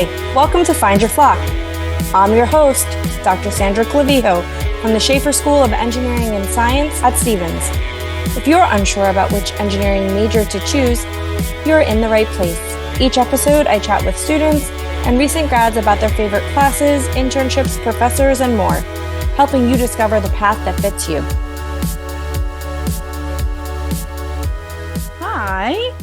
Hi, welcome to Find Your Flock. I'm your host, Dr. Sandra Clavijo from the Schaefer School of Engineering and Science at Stevens. If you're unsure about which engineering major to choose, you're in the right place. Each episode, I chat with students and recent grads about their favorite classes, internships, professors, and more, helping you discover the path that fits you. Hi.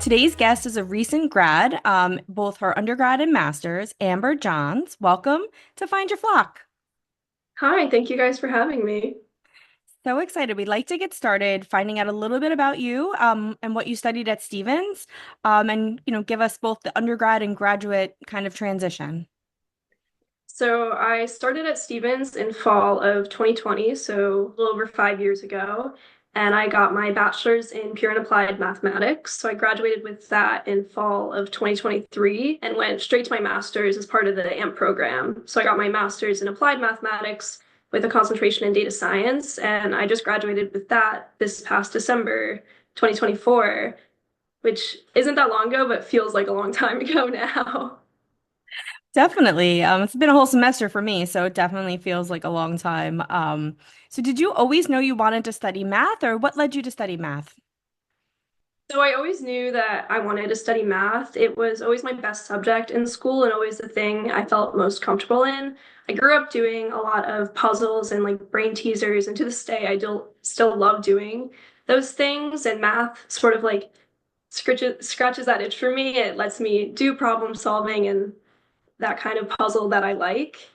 Today's guest is a recent grad, both her undergrad and master's, Amber Johns. Welcome to Find Your Flock. Hi, thank you guys for having me. So excited. We'd like to get started finding out a little bit about you and what you studied at Stevens, and give us both the undergrad and graduate kind of transition. So I started at Stevens in fall of 2020, so a little over 5 years ago, and I got my bachelor's in pure and applied mathematics. So I graduated with that in fall of 2023 and went straight to my master's as part of the AMP program. So I got my master's in applied mathematics with a concentration in data science, and I just graduated with that this past December 2024, which isn't that long ago, but feels like a long time ago now. Definitely. It's been a whole semester for me, so it definitely feels like a long time. So did you always know you wanted to study math, or what led you to study math? So I always knew that I wanted to study math. It was always my best subject in school and always the thing I felt most comfortable in. I grew up doing a lot of puzzles and like brain teasers, and to this day, still love doing those things. And math sort of like scratches that itch for me. It lets me do problem solving and that kind of puzzle that I like.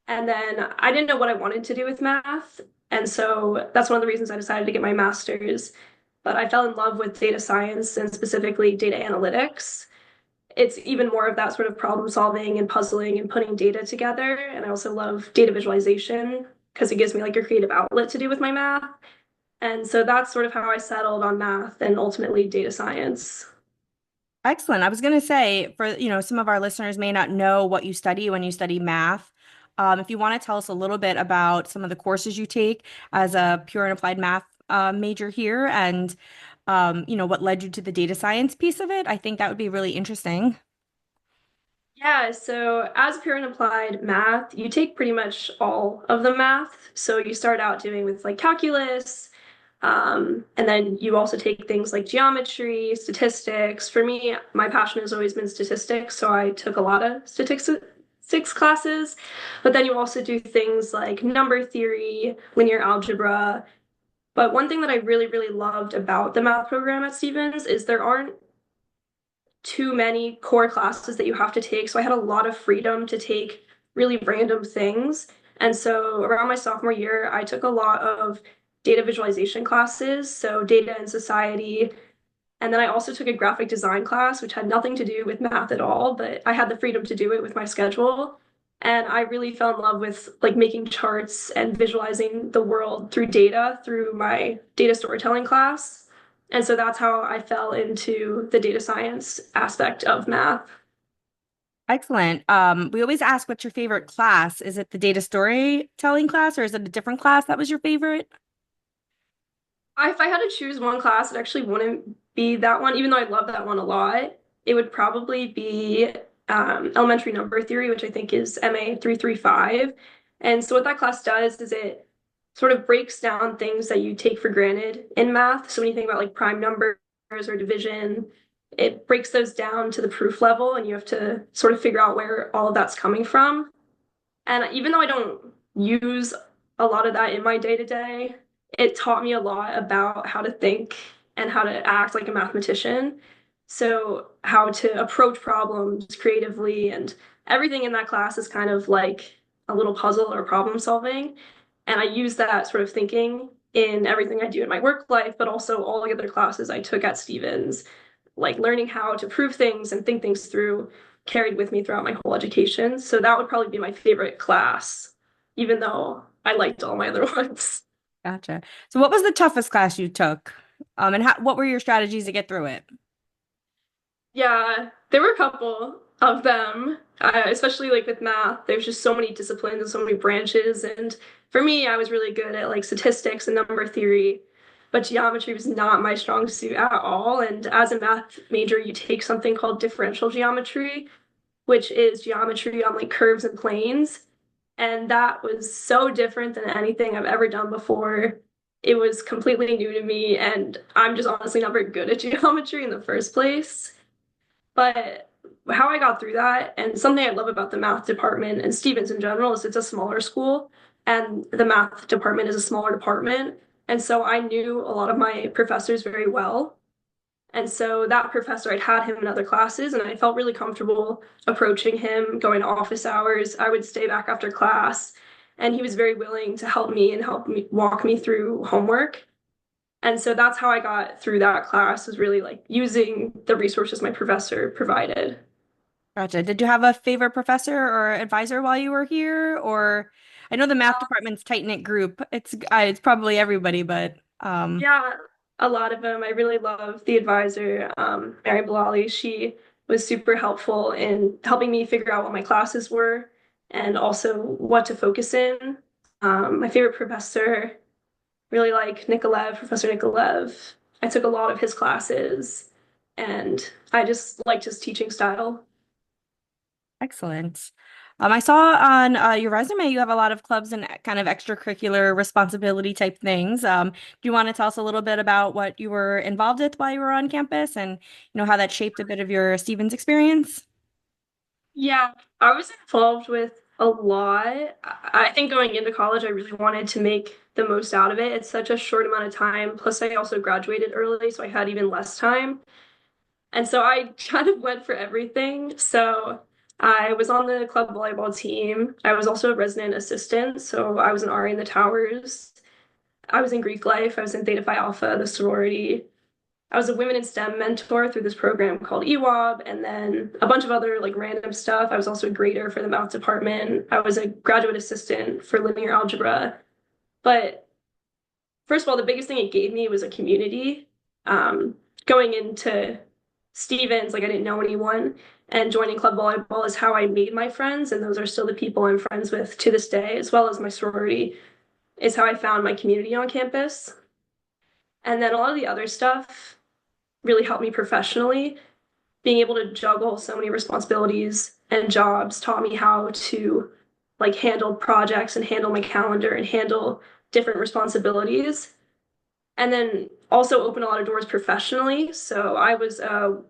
And then I didn't know what I wanted to do with math. And so that's one of the reasons I decided to get my master's. But I fell in love with data science and specifically data analytics. It's even more of that sort of problem solving and puzzling and putting data together. And I also love data visualization because it gives me like a creative outlet to do with my math. And so that's sort of how I settled on math and ultimately data science. Excellent. I was going to say, for some of our listeners may not know what you study when you study math. If you want to tell us a little bit about some of the courses you take as a pure and applied math major here, and what led you to the data science piece of it, I think that would be really interesting. Yeah, so as pure and applied math, you take pretty much all of the math. So you start out doing with like calculus, and then you also take things like geometry, statistics. For me, my passion has always been statistics, so I took a lot of statistics classes. But then you also do things like number theory, linear algebra. But one thing that I really, really loved about the math program at Stevens is there aren't too many core classes that you have to take. So I had a lot of freedom to take really random things. And so around my sophomore year, I took a lot of data visualization classes, so data and society. And then I also took a graphic design class, which had nothing to do with math at all, but I had the freedom to do it with my schedule. And I really fell in love with like making charts and visualizing the world through data through my data storytelling class. And so that's how I fell into the data science aspect of math. Excellent. We always ask what's your favorite class? Is it the data storytelling class, or is it a different class that was your favorite? If I had to choose one class, it actually wouldn't be that one, even though I love that one a lot. It would probably be elementary number theory, which I think is MA 335. And so what that class does is it sort of breaks down things that you take for granted in math. So when you think about like prime numbers or division, it breaks those down to the proof level, and you have to sort of figure out where all of that's coming from. And even though I don't use a lot of that in my day to day, it taught me a lot about how to think and how to act like a mathematician. So, how to approach problems creatively, and everything in that class is kind of like a little puzzle or problem solving. And I use that sort of thinking in everything I do in my work life, but also all the other classes I took at Stevens, like learning how to prove things and think things through carried with me throughout my whole education. So that would probably be my favorite class, even though I liked all my other ones. Gotcha. So what was the toughest class you took? And what were your strategies to get through it? Yeah, there were a couple of them, especially like with math. There's just so many disciplines and so many branches. And for me, I was really good at like statistics and number theory, but geometry was not my strong suit at all. And as a math major, you take something called differential geometry, which is geometry on like curves and planes. And that was so different than anything I've ever done before. It was completely new to me, and I'm just honestly not very good at geometry in the first place. But how I got through that, and something I love about the math department and Stevens in general, is it's a smaller school, and the math department is a smaller department. And so I knew a lot of my professors very well. And so that professor, I'd had him in other classes, and I felt really comfortable approaching him, going to office hours. I would stay back after class, and he was very willing to help me and help me walk me through homework. And so that's how I got through that class, was really like using the resources my professor provided. Gotcha. Did you have a favorite professor or advisor while you were here? Or I know the math department's tight-knit group. It's probably everybody, but Yeah, a lot of them. I really love the advisor, Mary Blally. She was super helpful in helping me figure out what my classes were and also what to focus in. My favorite professor, really like Nikolaev, Professor Nikolaev. I took a lot of his classes and I just liked his teaching style. excellent. I saw on your resume you have a lot of clubs and kind of extracurricular responsibility type things. Do you want to tell us a little bit about what you were involved with while you were on campus and how that shaped a bit of your Stevens experience? Yeah, I was involved with a lot. I think going into college, I really wanted to make the most out of it. It's such a short amount of time. Plus, I also graduated early, so I had even less time. And so I kind of went for everything. So I was on the club volleyball team. I was also a resident assistant, so I was an RA in the towers. I was in Greek life. I was in Theta Phi Alpha, the sorority. I was a women in STEM mentor through this program called EWOB, and then a bunch of other like random stuff. I was also a grader for the math department. I was a graduate assistant for linear algebra. But first of all, the biggest thing it gave me was a community. Going into Stevens, like I didn't know anyone, and joining club volleyball is how I made my friends, and those are still the people I'm friends with to this day, as well as my sorority, is how I found my community on campus. And then a lot of the other stuff really helped me professionally. Being able to juggle so many responsibilities and jobs taught me how to like handle projects and handle my calendar and handle different responsibilities. And then also open a lot of doors professionally. So I was a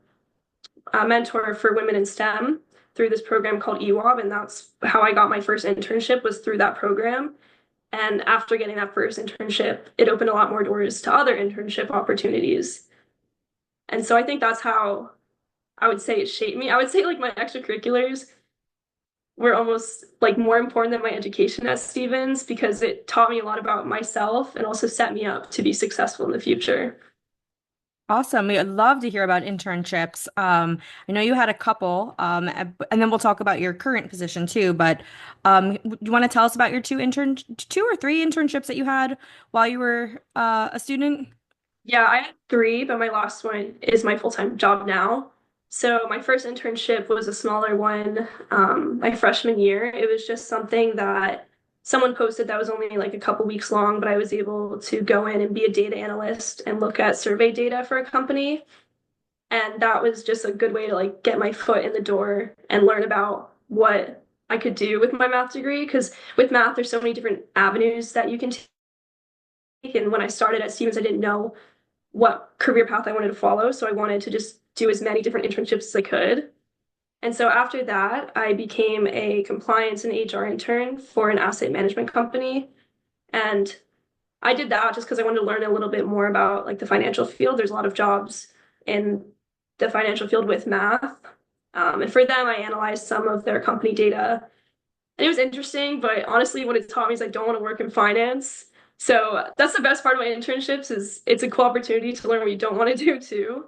mentor for women in STEM through this program called EWOB, and that's how I got my first internship was through that program. And after getting that first internship, it opened a lot more doors to other internship opportunities. And so I think that's how I would say it shaped me. I would say like my extracurriculars were almost like more important than my education at Stevens because it taught me a lot about myself and also set me up to be successful in the future. Awesome. We'd love to hear about internships. I know you had a couple, and then we'll talk about your current position too. But do you want to tell us about your two or three internships that you had while you were a student? Yeah, I had three, but my last one is my full-time job now. So my first internship was a smaller one, my freshman year. It was just something that someone posted that was only like a couple weeks long, but I was able to go in and be a data analyst and look at survey data for a company. And that was just a good way to like get my foot in the door and learn about what I could do with my math degree. Because with math, there's so many different avenues that you can take. And when I started at Stevens, I didn't know what career path I wanted to follow. So I wanted to just do as many different internships as I could. And so after that, I became a compliance and HR intern for an asset management company. And I did that just because I wanted to learn a little bit more about like the financial field. There's a lot of jobs in the financial field with math. And for them, I analyzed some of their company data. And it was interesting, but honestly, what it taught me is I don't want to work in finance. So that's the best part of my internships is it's a cool opportunity to learn what you don't want to do too.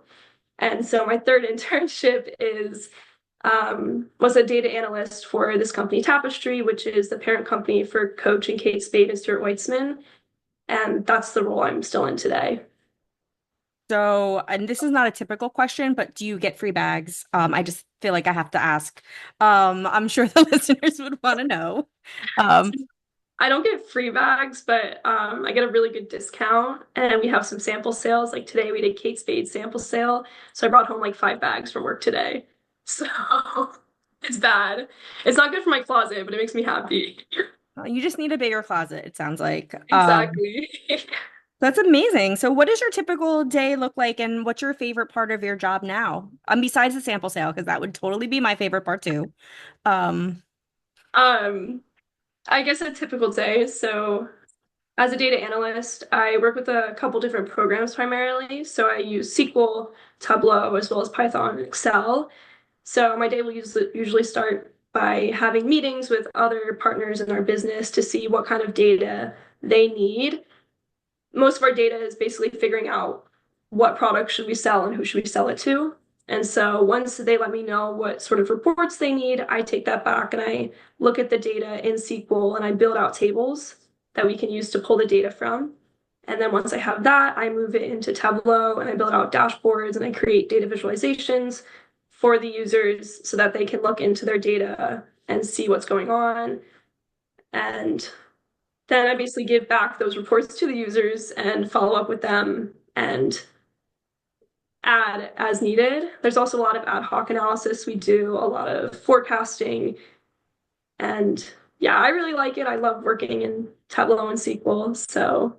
And so my third internship is was a data analyst for this company, Tapestry, which is the parent company for Coach and Kate Spade and Stuart Weitzman. And that's the role I'm still in today. So, and this is not a typical question, but do you get free bags? I just feel like I have to ask. I'm sure the listeners would want to know. Um, I don't get free bags, but I get a really good discount. And we have some sample sales. Like today, we did Kate Spade sample sale. So I brought home like 5 bags from work today. So It's bad. It's not good for my closet, but it makes me happy. You just need a bigger closet, it sounds like. Exactly. That's amazing. So what does your typical day look like, and what's your favorite part of your job now? Besides the sample sale, because that would totally be my favorite part too. Um, Um, I guess a typical day. So as a data analyst, I work with a couple different programs primarily. So I use SQL, Tableau, as well as Python and Excel. So my day will usually start by having meetings with other partners in our business to see what kind of data they need. Most of our data is basically figuring out what product should we sell and who should we sell it to. And so once they let me know what sort of reports they need, I take that back and I look at the data in SQL and I build out tables that we can use to pull the data from. And then once I have that, I move it into Tableau and I build out dashboards and I create data visualizations for the users so that they can look into their data and see what's going on. And then I basically give back those reports to the users and follow up with them and add as needed. There's also a lot of ad hoc analysis we do, a lot of forecasting. And yeah, I really like it. I love working in Tableau and SQL. So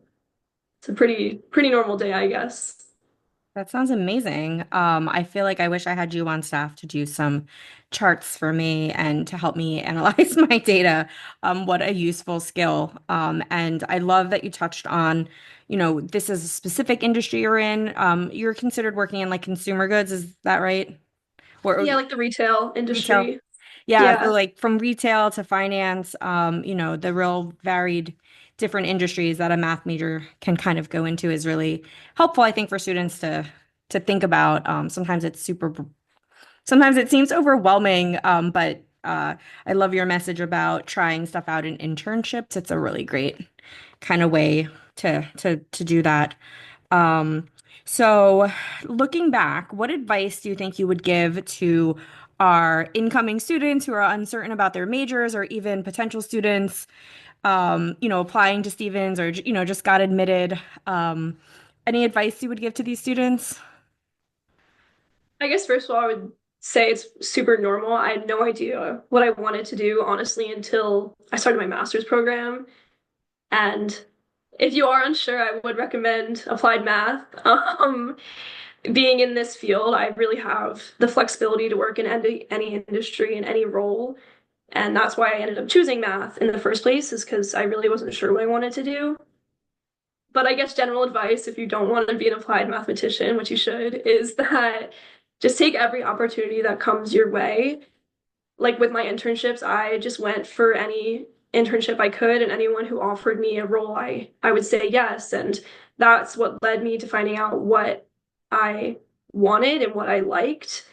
it's a pretty normal day, I guess. that sounds amazing. I feel like I wish I had you on staff to do some charts for me and to help me analyze my data. What a useful skill. And I love that you touched on, this is a specific industry you're in. You're considered working in like consumer goods, is that right? Or Yeah, like the retail retail? industry. Yeah, so Yeah. like from retail to finance, the real varied different industries that a math major can kind of go into is really helpful, I think, for students to think about. Sometimes it seems overwhelming, but I love your message about trying stuff out in internships. It's a really great kind of way to do that. Um, so looking back, what advice do you think you would give to our incoming students who are uncertain about their majors, or even potential students, applying to Stevens, or, just got admitted? Any advice you would give to these students? I guess first of all, I would say it's super normal. I had no idea what I wanted to do, honestly, until I started my master's program. And if you are unsure, I would recommend applied math. Being in this field, I really have the flexibility to work in any industry in any role. And that's why I ended up choosing math in the first place, is because I really wasn't sure what I wanted to do. But I guess general advice, if you don't want to be an applied mathematician, which you should, is that just take every opportunity that comes your way. Like with my internships, I just went for any internship I could, and anyone who offered me a role, I would say yes. And that's what led me to finding out what I wanted and what I liked.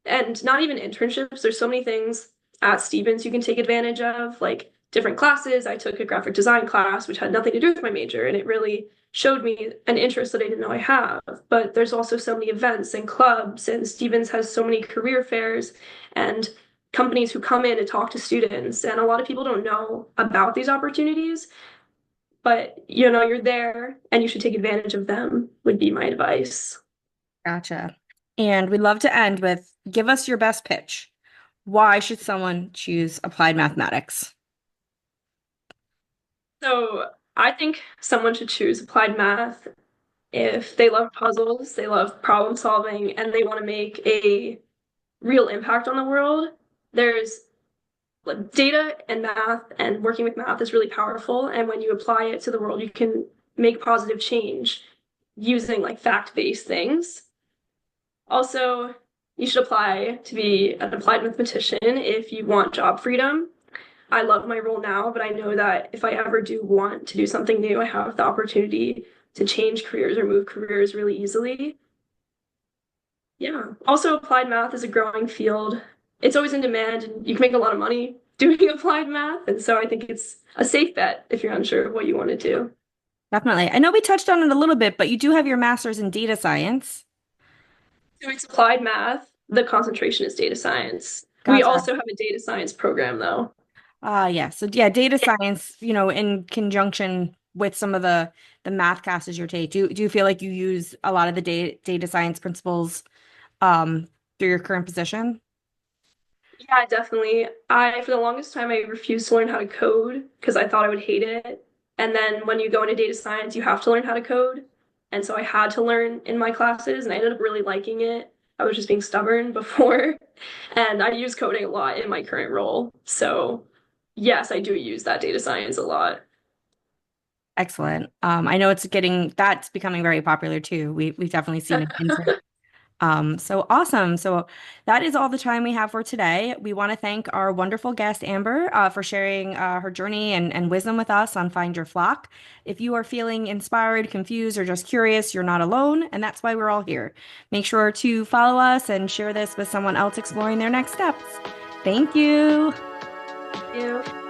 And not even internships, there's so many things at Stevens you can take advantage of, like different classes. I took a graphic design class, which had nothing to do with my major, and it really showed me an interest that I didn't know I have. But there's also so many events and clubs, and Stevens has so many career fairs and companies who come in to talk to students. And a lot of people don't know about these opportunities, but you're there and you should take advantage of them, would be my advice. Gotcha. And we'd love to end with give us your best pitch. Why should someone choose applied mathematics? So I think someone should choose applied math if they love puzzles, they love problem solving, and they want to make a real impact on the world. There's like, data and math, and working with math is really powerful. And when you apply it to the world, you can make positive change using like fact-based things. Also, you should apply to be an applied mathematician if you want job freedom. I love my role now, but I know that if I ever do want to do something new, I have the opportunity to change careers or move careers really easily. Yeah. Also, applied math is a growing field. It's always in demand, and you can make a lot of money doing applied math. And so I think it's a safe bet if you're unsure of what you want to do. Definitely. I know we touched on it a little bit, but you do have your master's in data science. So it's applied math. The concentration is data science. We Gotcha. also have a data science program, though. Yeah. So yeah, data science, in conjunction with some of the math classes you take. Do you feel like you use a lot of the data science principles um through your current position? Yeah, definitely. For the longest time, I refused to learn how to code because I thought I would hate it. And then when you go into data science, you have to learn how to code. And so I had to learn in my classes, and I ended up really liking it. I was just being stubborn before, and I use coding a lot in my current role. So, yes, I do use that data science a lot. Excellent. I know that's becoming very popular too. We've definitely seen it in so awesome. So that is all the time we have for today. We want to thank our wonderful guest, Amber, for sharing her journey and wisdom with us on Find Your Flock. If you are feeling inspired, confused, or just curious, you're not alone, and that's why we're all here. Make sure to follow us and share this with someone else exploring their next steps. Thank you. Thank you.